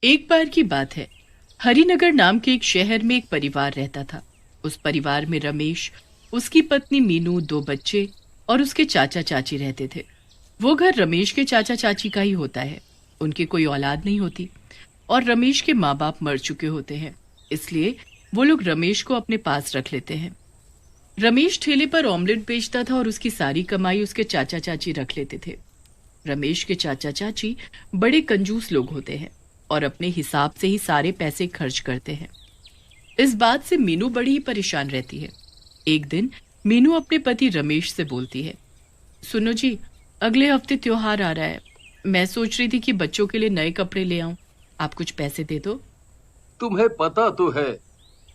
एक बार की बात है। हरिनगर नाम के एक शहर में एक परिवार रहता था। उस परिवार में रमेश, उसकी पत्नी मीनू, दो बच्चे और उसके चाचा चाची रहते थे। वो घर रमेश के चाचा चाची का ही होता है। उनकी कोई औलाद नहीं होती और रमेश के माँ बाप मर चुके होते हैं, इसलिए वो लोग रमेश को अपने पास रख लेते हैं। रमेश ठेले पर ऑमलेट बेचता था और उसकी सारी कमाई उसके चाचा चाची रख लेते थे। रमेश के चाचा चाची बड़े कंजूस लोग होते हैं और अपने हिसाब से ही सारे पैसे खर्च करते हैं। इस बात से मीनू बड़ी ही परेशान रहती है। एक दिन मीनू अपने पति रमेश से बोलती है, सुनो जी, अगले हफ्ते त्योहार आ रहा है। मैं सोच रही थी कि बच्चों के लिए नए कपड़े ले आऊं। आप कुछ पैसे दे दो। तुम्हें पता तो है,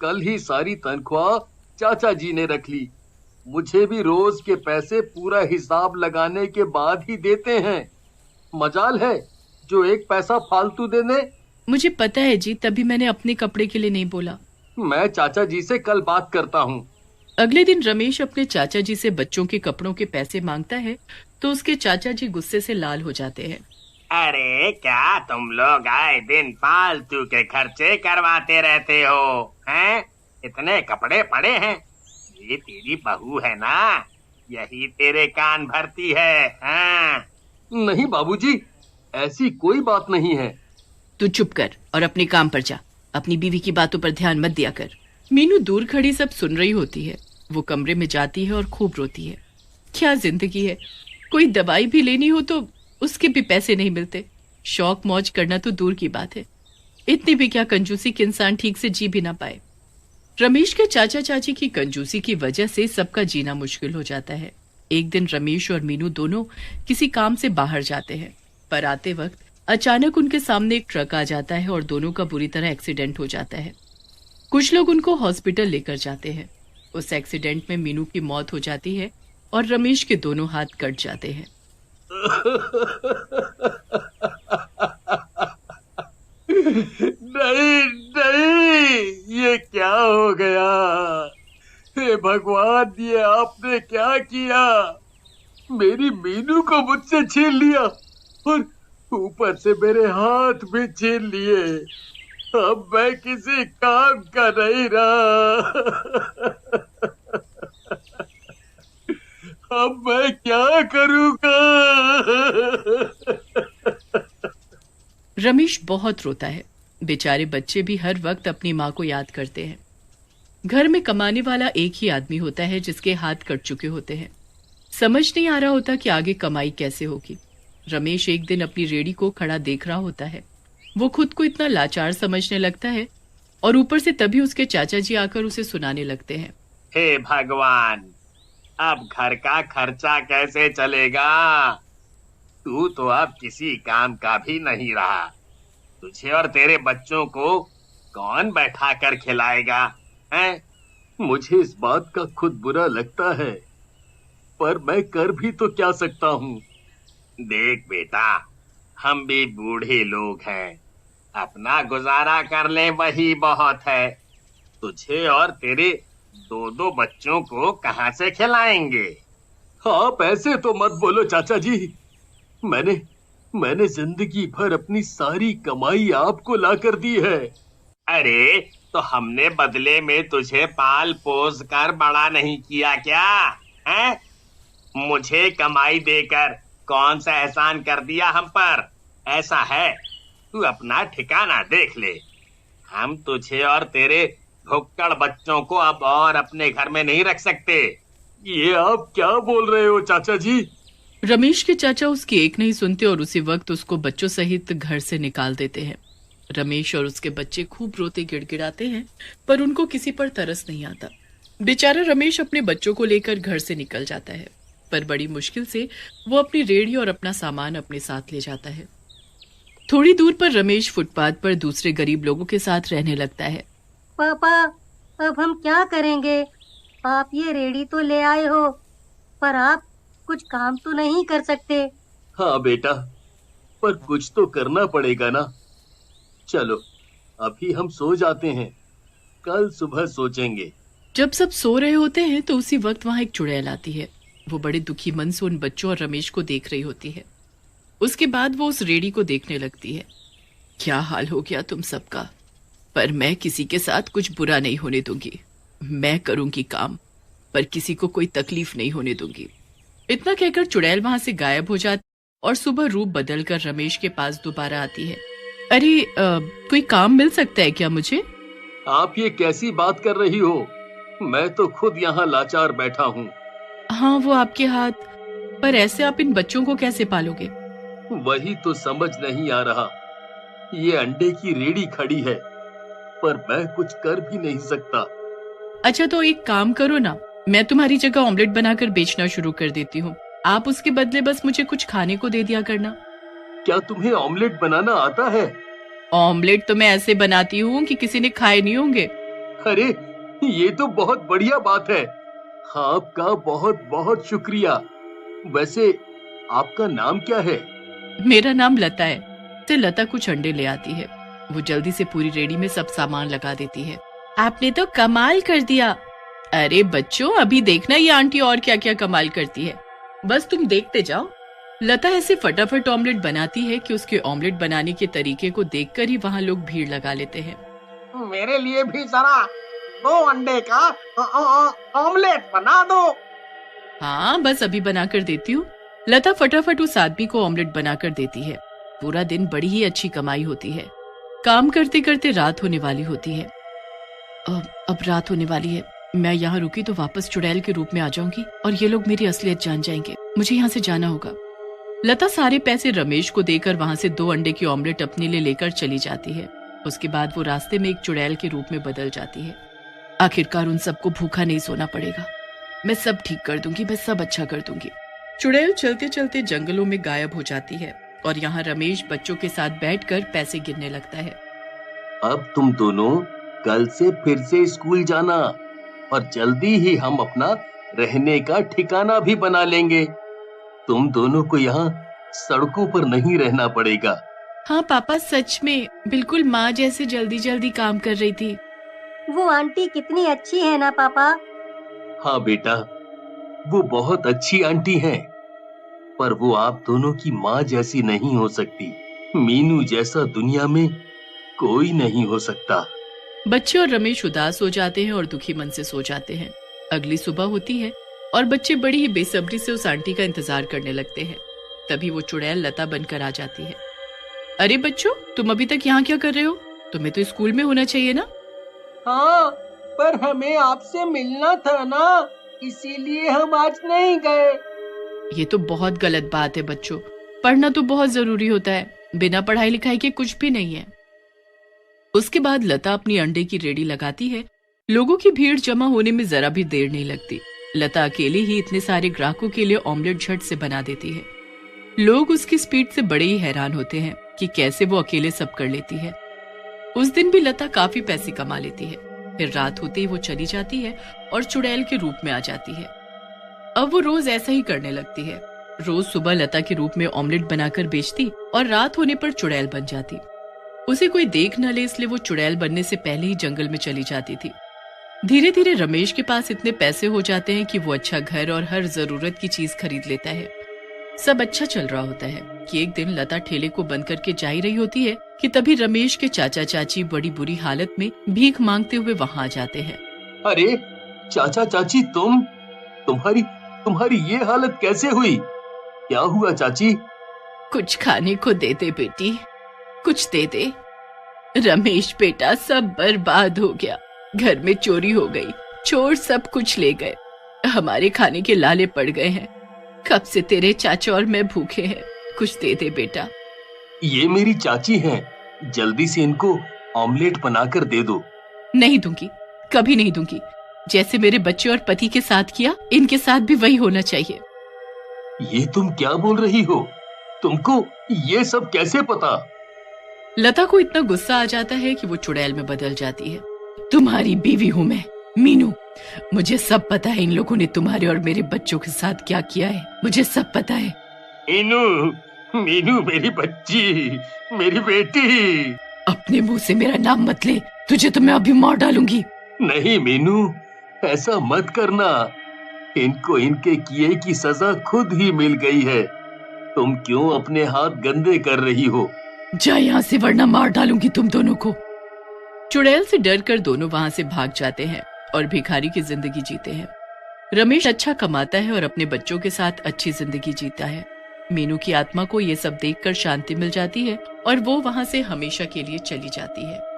कल ही सारी तनख्वाह चाचा जी ने रख ली। मुझे भी रोज के पैसे पूरा हिसाब लगाने के बाद ही देते हैं। मजाल है जो एक पैसा फालतू दे दे। मुझे पता है जी, तभी मैंने अपने कपड़े के लिए नहीं बोला। मैं चाचा जी से कल बात करता हूँ। अगले दिन रमेश अपने चाचा जी से बच्चों के कपड़ों के पैसे मांगता है तो उसके चाचा जी गुस्से से लाल हो जाते हैं। अरे क्या तुम लोग आए दिन फालतू के खर्चे करवाते रहते हो हैं? इतने कपड़े पड़े हैं, ये तेरी बहू है ना, यही तेरे कान भरती है। हाँ? नहीं बाबूजी, ऐसी कोई बात नहीं है। तू चुप कर और अपने काम पर जा। अपनी बीवी की बातों पर ध्यान मत दिया कर। मीनू दूर खड़ी सब सुन रही होती है। वो कमरे में जाती है और खूब रोती है। क्या जिंदगी है, कोई दवाई भी लेनी हो तो उसके भी पैसे नहीं मिलते। शौक मौज करना तो दूर की बात है, इतनी भी क्या कंजूसी कि इंसान ठीक से जी भी ना पाए। रमेश के चाचा चाची की कंजूसी की वजह से सबका जीना मुश्किल हो जाता है। एक दिन रमेश और मीनू दोनों किसी काम से बाहर जाते हैं, पर आते वक्त अचानक उनके सामने एक ट्रक आ जाता है और दोनों का बुरी तरह एक्सीडेंट हो जाता है। कुछ लोग उनको हॉस्पिटल लेकर जाते हैं। उस एक्सीडेंट में मीनू की मौत हो जाती है और रमेश के दोनों हाथ कट जाते हैं। नहीं नहीं, ये क्या हो गया? हे भगवान, ये आपने क्या किया? मेरी मीनू को मुझसे छीन लिया और ऊपर से मेरे हाथ भी छीन लिए। अब मैं किसी काम का नहीं रहा। अब मैं क्या करूंगा? रमेश बहुत रोता है। बेचारे बच्चे भी हर वक्त अपनी माँ को याद करते हैं। घर में कमाने वाला एक ही आदमी होता है जिसके हाथ कट चुके होते हैं। समझ नहीं आ रहा होता कि आगे कमाई कैसे होगी। रमेश एक दिन अपनी रेडी को खड़ा देख रहा होता है। वो खुद को इतना लाचार समझने लगता है और ऊपर से तभी उसके चाचा जी आकर उसे सुनाने लगते हैं, हे भगवान, अब घर का खर्चा कैसे चलेगा? तू तो अब किसी काम का भी नहीं रहा। तुझे और तेरे बच्चों को कौन बैठा कर खिलाएगा? हैं? मुझे इस बात का खुद बुरा लगता है, पर मैं कर भी तो क्या सकता हूँ। देख बेटा, हम भी बूढ़े लोग हैं, अपना गुजारा कर ले वही बहुत है। तुझे और तेरे दो दो बच्चों को कहाँ से खिलाएंगे? आप ऐसे तो मत बोलो चाचा जी। मैंने जिंदगी भर अपनी सारी कमाई आपको ला कर दी है। अरे तो हमने बदले में तुझे पाल पोस कर बड़ा नहीं किया क्या? हैं? मुझे कमाई देकर कौन सा एहसान कर दिया हम पर? ऐसा है, तू अपना ठिकाना देख ले। हम तुझे और तेरे भुक्कड़ बच्चों को अब और अपने घर में नहीं रख सकते। ये आप क्या बोल रहे हो चाचा जी? रमेश के चाचा उसकी एक नहीं सुनते और उसी वक्त उसको बच्चों सहित घर से निकाल देते हैं। रमेश और उसके बच्चे खूब रोते गिड़गिड़ाते हैं, पर उनको किसी पर तरस नहीं आता। बेचारा रमेश अपने बच्चों को लेकर घर से निकल जाता है, पर बड़ी मुश्किल से वो अपनी रेहड़ी और अपना सामान अपने साथ ले जाता है। थोड़ी दूर पर रमेश फुटपाथ पर दूसरे गरीब लोगों के साथ रहने लगता है। पापा, अब हम क्या करेंगे? आप ये रेडी तो ले आए हो, पर आप कुछ काम तो नहीं कर सकते। हाँ बेटा, पर कुछ तो करना पड़ेगा ना। चलो अभी हम सो जाते हैं, कल सुबह सोचेंगे। जब सब सो रहे होते हैं तो उसी वक्त वहां एक चुड़ैल आती है। वो बड़े दुखी मन से उन बच्चों और रमेश को देख रही होती है। उसके बाद वो उस रेडी को देखने लगती है। क्या हाल हो गया तुम सबका। पर मैं किसी के साथ कुछ बुरा नहीं होने दूंगी। मैं करूंगी काम, पर किसी को कोई तकलीफ नहीं होने दूंगी। इतना कहकर चुड़ैल वहां से गायब हो जाती और सुबह रूप बदलकर रमेश के पास दोबारा आती है। अरे कोई काम मिल सकता है क्या मुझे? आप ये कैसी बात कर रही हो? मैं तो खुद यहाँ लाचार बैठा हूँ। हाँ, वो आपके हाथ, पर ऐसे आप इन बच्चों को कैसे पालोगे? वही तो समझ नहीं आ रहा। ये अंडे की रेडी खड़ी है, पर मैं कुछ कर भी नहीं सकता। अच्छा, तो एक काम करो ना, मैं तुम्हारी जगह ऑमलेट बनाकर बेचना शुरू कर देती हूँ। आप उसके बदले बस मुझे कुछ खाने को दे दिया करना। क्या तुम्हें ऑमलेट बनाना आता है? ऑमलेट तो मैं ऐसे बनाती हूँ कि किसी ने खाए नहीं होंगे। अरे, ये तो बहुत बढ़िया बात है। आपका बहुत बहुत शुक्रिया। वैसे आपका नाम क्या है? मेरा नाम लता है। से लता कुछ अंडे ले आती है। वो जल्दी से पूरी रेडी में सब सामान लगा देती है। आपने तो कमाल कर दिया। अरे बच्चों, अभी देखना ये आंटी और क्या क्या कमाल करती है, बस तुम देखते जाओ। लता ऐसे फटाफट ऑमलेट बनाती है कि उसके ऑमलेट बनाने के तरीके को देखकर ही वहाँ लोग भीड़ लगा लेते हैं। मेरे लिए भी जरा 2 अंडे का ऑमलेट बना दो। हाँ, बस अभी बनाकर देती हूँ। लता फटाफट उस आदमी को ऑमलेट बनाकर देती है। पूरा दिन बड़ी ही अच्छी कमाई होती है। काम करते करते रात होने वाली होती है। अब रात होने वाली है। मैं यहाँ रुकी तो वापस चुड़ैल के रूप में आ जाऊंगी और ये लोग मेरी असलियत जान जाएंगे। मुझे यहाँ से जाना होगा। लता सारे पैसे रमेश को देकर वहाँ से 2 अंडे की ऑमलेट अपने लिए लेकर चली जाती है। उसके बाद वो रास्ते में एक चुड़ैल के रूप में बदल जाती है। आखिरकार उन सबको भूखा नहीं सोना पड़ेगा। मैं सब ठीक कर दूंगी, मैं सब अच्छा कर दूंगी। चुड़ैल चलते चलते जंगलों में गायब हो जाती है और यहाँ रमेश बच्चों के साथ बैठकर पैसे गिनने लगता है। अब तुम दोनों कल से फिर से स्कूल जाना और जल्दी ही हम अपना रहने का ठिकाना भी बना लेंगे। तुम दोनों को यहाँ सड़कों पर नहीं रहना पड़ेगा। हाँ पापा, सच में बिल्कुल माँ जैसे जल्दी जल्दी काम कर रही थी। वो आंटी कितनी अच्छी है ना पापा। हाँ बेटा, वो बहुत अच्छी आंटी हैं, पर वो आप दोनों की माँ जैसी नहीं हो सकती। मीनू जैसा दुनिया में कोई नहीं हो सकता। बच्चे और रमेश उदास हो जाते हैं और दुखी मन से सो जाते हैं। अगली सुबह होती है और बच्चे बड़ी ही बेसब्री से उस आंटी का इंतजार करने लगते हैं। तभी वो चुड़ैल लता बनकर आ जाती है। अरे बच्चों, तुम अभी तक यहाँ क्या कर रहे हो? तुम्हें तो स्कूल में होना चाहिए ना। हाँ, पर हमें आपसे मिलना था ना, इसीलिए हम आज नहीं गए। ये तो बहुत गलत बात है बच्चों। पढ़ना तो बहुत जरूरी होता है। बिना पढ़ाई लिखाई के कुछ भी नहीं है। उसके बाद लता अपनी अंडे की रेडी लगाती है। लोगों की भीड़ जमा होने में जरा भी देर नहीं लगती। लता अकेले ही इतने सारे ग्राहकों के लिए ऑमलेट झट से बना देती है। लोग उसकी स्पीड से बड़े ही हैरान होते हैं कि कैसे वो अकेले सब कर लेती है। उस दिन भी लता काफी पैसे कमा लेती है। फिर रात होते ही वो चली जाती है और चुड़ैल के रूप में आ जाती है। अब वो रोज ऐसा ही करने लगती है। रोज सुबह लता के रूप में ऑमलेट बनाकर बेचती और रात होने पर चुड़ैल बन जाती। उसे कोई देख न ले, इसलिए वो चुड़ैल बनने से पहले ही जंगल में चली जाती थी। धीरे धीरे रमेश के पास इतने पैसे हो जाते हैं कि वो अच्छा घर और हर जरूरत की चीज खरीद लेता है। सब अच्छा चल रहा होता है कि एक दिन लता ठेले को बंद करके जा ही रही होती है कि तभी रमेश के चाचा चाची बड़ी बुरी हालत में भीख मांगते हुए वहां आ जाते हैं। अरे चाचा चाची, तुम्हारी ये हालत कैसे हुई? क्या हुआ चाची? कुछ खाने को दे दे बेटी, कुछ दे दे। रमेश बेटा, सब बर्बाद हो गया। घर में चोरी हो गई, चोर सब कुछ ले गए। हमारे खाने के लाले पड़ गए हैं। कब से तेरे चाचा और मैं भूखे हैं। कुछ दे दे बेटा। ये मेरी चाची हैं, जल्दी से इनको ऑमलेट बनाकर दे दो। नहीं दूंगी, कभी नहीं दूंगी। जैसे मेरे बच्चे और पति के साथ किया, इनके साथ भी वही होना चाहिए। ये तुम क्या बोल रही हो? तुमको ये सब कैसे पता? लता को इतना गुस्सा आ जाता है कि वो चुड़ैल में बदल जाती है। तुम्हारी बीवी हूँ मैं, मीनू। मुझे सब पता है इन लोगों ने तुम्हारे और मेरे बच्चों के साथ क्या किया है। मुझे सब पता है। मीनू मेरी बच्ची, मेरी बेटी। अपने मुंह से मेरा नाम मत ले, तुझे तो मैं अभी मार डालूंगी। नहीं मीनू, ऐसा मत करना। इनको इनके किए की सजा खुद ही मिल गई है। तुम क्यों अपने हाथ गंदे कर रही हो? जा यहाँ से वरना मार डालूंगी तुम दोनों को। चुड़ैल से डरकर दोनों वहां से भाग जाते हैं और भिखारी की जिंदगी जीते हैं। रमेश अच्छा कमाता है और अपने बच्चों के साथ अच्छी जिंदगी जीता है। मीनू की आत्मा को ये सब देखकर शांति मिल जाती है और वो वहां से हमेशा के लिए चली जाती है।